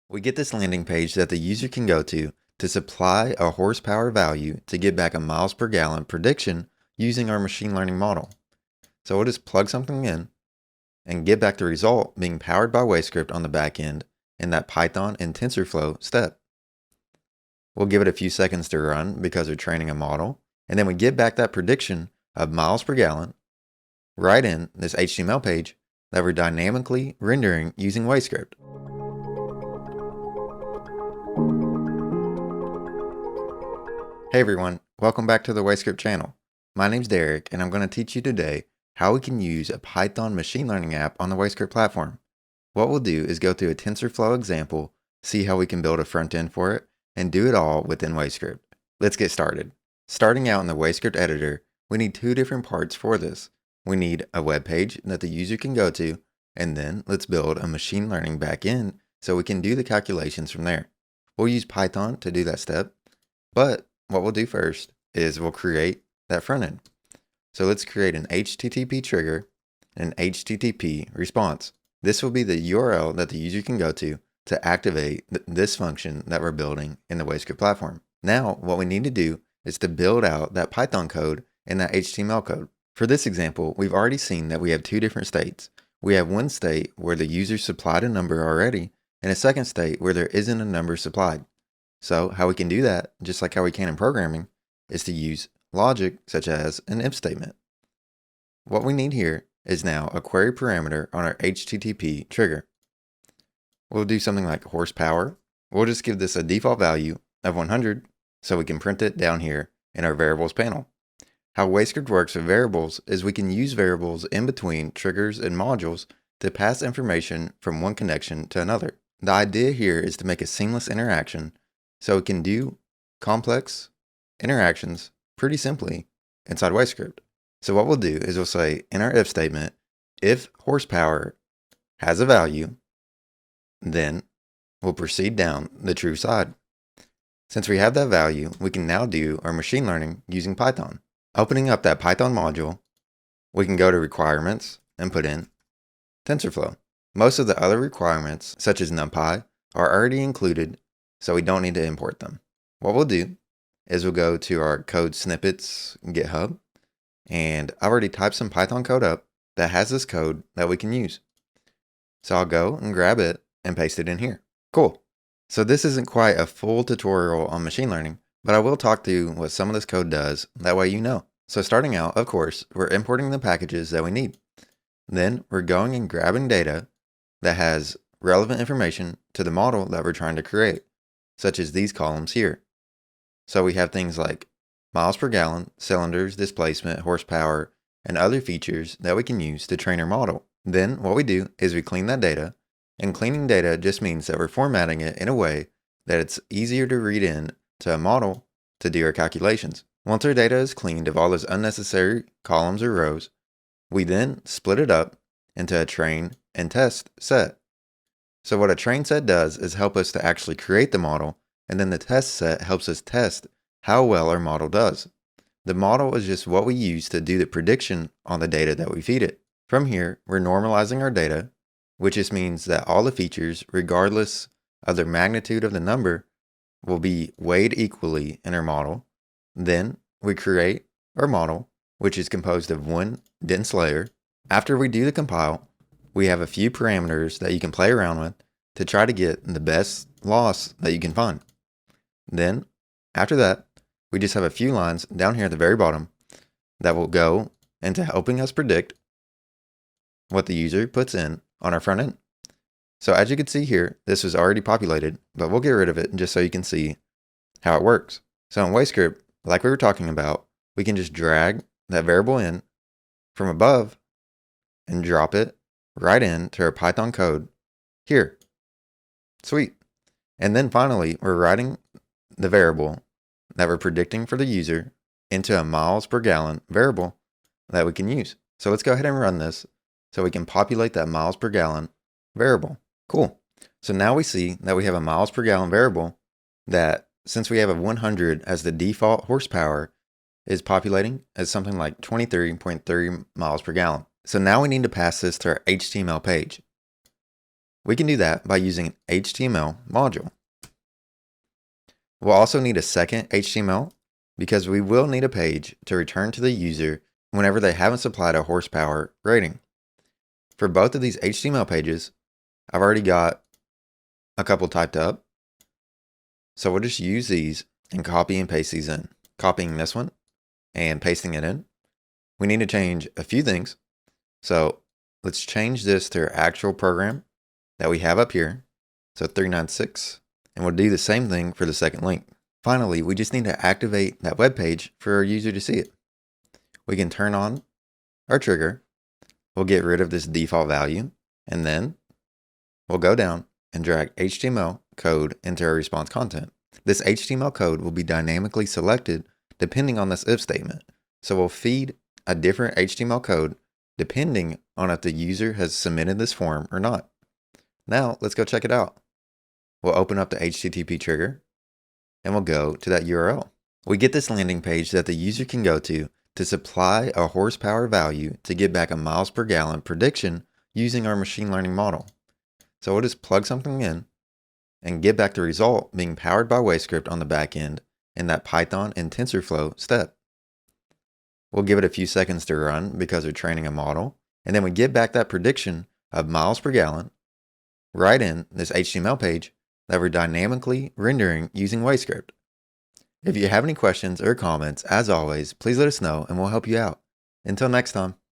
We get this landing page that the user can go to supply a horsepower value to get back a miles per gallon prediction using our machine learning model. So we'll just plug something in and get back the result being powered by WayScript on the back end in that Python and TensorFlow step. We'll give it a few seconds to run because we're training a model, and then we get back that prediction of miles per gallon right in this HTML page that we're dynamically rendering using WayScript. Hey everyone, welcome back to the WayScript channel. My name's Derek, and I'm going to teach you today how we can use a Python machine learning app on the WayScript platform. What we'll do is go through a TensorFlow example, see how we can build a front end for it, and do it all within WayScript. Let's get started. Starting out in the WayScript editor, we need two different parts for this. We need a web page that the user can go to, and then let's build a machine learning backend so we can do the calculations from there. We'll use Python to do that step, but what we'll do first is we'll create that front end. So let's create an HTTP trigger and an HTTP response. This will be the URL that the user can go to activate this function that we're building in the WayScript platform. Now, what we need to do is to build out that Python code and that HTML code. For this example, we've already seen that we have two different states. We have one state where the user supplied a number already, and a second state where there isn't a number supplied. So how we can do that, just like how we can in programming, is to use logic such as an if statement. What we need here is now a query parameter on our HTTP trigger. We'll do something like horsepower. We'll just give this a default value of 100 so we can print it down here in our variables panel. How WayScript works with variables is we can use variables in between triggers and modules to pass information from one connection to another. The idea here is to make a seamless interaction so we can do complex interactions pretty simply inside WayScript. So what we'll do is we'll say in our if statement, if horsepower has a value, then we'll proceed down the true side. Since we have that value, we can now do our machine learning using Python. Opening up that Python module, we can go to requirements and put in TensorFlow. Most of the other requirements, such as NumPy, are already included, so we don't need to import them. What we'll do is we'll go to our code snippets GitHub, and I've already typed some Python code up that has this code that we can use. So I'll go and grab it and paste it in here. Cool. So this isn't quite a full tutorial on machine learning, but I will talk through what some of this code does, that way you know. So starting out, of course, we're importing the packages that we need. Then we're going and grabbing data that has relevant information to the model that we're trying to create, such as these columns here. So we have things like miles per gallon, cylinders, displacement, horsepower, and other features that we can use to train our model. Then what we do is we clean that data, and cleaning data just means that we're formatting it in a way that it's easier to read in to a model to do our calculations. Once our data is cleaned of all those unnecessary columns or rows, we then split it up into a train and test set. So what a train set does is help us to actually create the model, and then the test set helps us test how well our model does. The model is just what we use to do the prediction on the data that we feed it. From here, we're normalizing our data, which just means that all the features, regardless of their magnitude of the number, will be weighed equally in our model. Then we create our model, which is composed of one dense layer. After we do the compile, we have a few parameters that you can play around with to try to get the best loss that you can find. Then, after that, we just have a few lines down here at the very bottom that will go into helping us predict what the user puts in on our front end. So as you can see here, this is already populated, but we'll get rid of it just so you can see how it works. So in WayScript, like we were talking about, we can just drag that variable in from above and drop it right into our Python code here. Sweet. And then finally, we're writing the variable that we're predicting for the user into a miles per gallon variable that we can use. So let's go ahead and run this so we can populate that miles per gallon variable. Cool. So now we see that we have a miles per gallon variable that, since we have a 100 as the default horsepower, is populating as something like 23.3 miles per gallon. So now we need to pass this to our HTML page. We can do that by using an HTML module. We'll also need a second HTML because we will need a page to return to the user whenever they haven't supplied a horsepower rating. For both of these HTML pages, I've already got a couple typed up. So we'll just use these and copy and paste these in. Copying this one and pasting it in. We need to change a few things. So let's change this to our actual program that we have up here. So 396. And we'll do the same thing for the second link. Finally, we just need to activate that web page for our user to see it. We can turn on our trigger. We'll get rid of this default value. And then we'll go down and drag HTML code into our response content. This HTML code will be dynamically selected depending on this if statement. So we'll feed a different HTML code depending on if the user has submitted this form or not. Now let's go check it out. We'll open up the HTTP trigger and we'll go to that URL. We get this landing page that the user can go to supply a horsepower value to get back a miles per gallon prediction using our machine learning model. So we'll just plug something in and get back the result being powered by WayScript on the back end in that Python and TensorFlow step. We'll give it a few seconds to run because we're training a model, and then we get back that prediction of miles per gallon right in this HTML page that we're dynamically rendering using WayScript. If you have any questions or comments, as always, please let us know and we'll help you out. Until next time.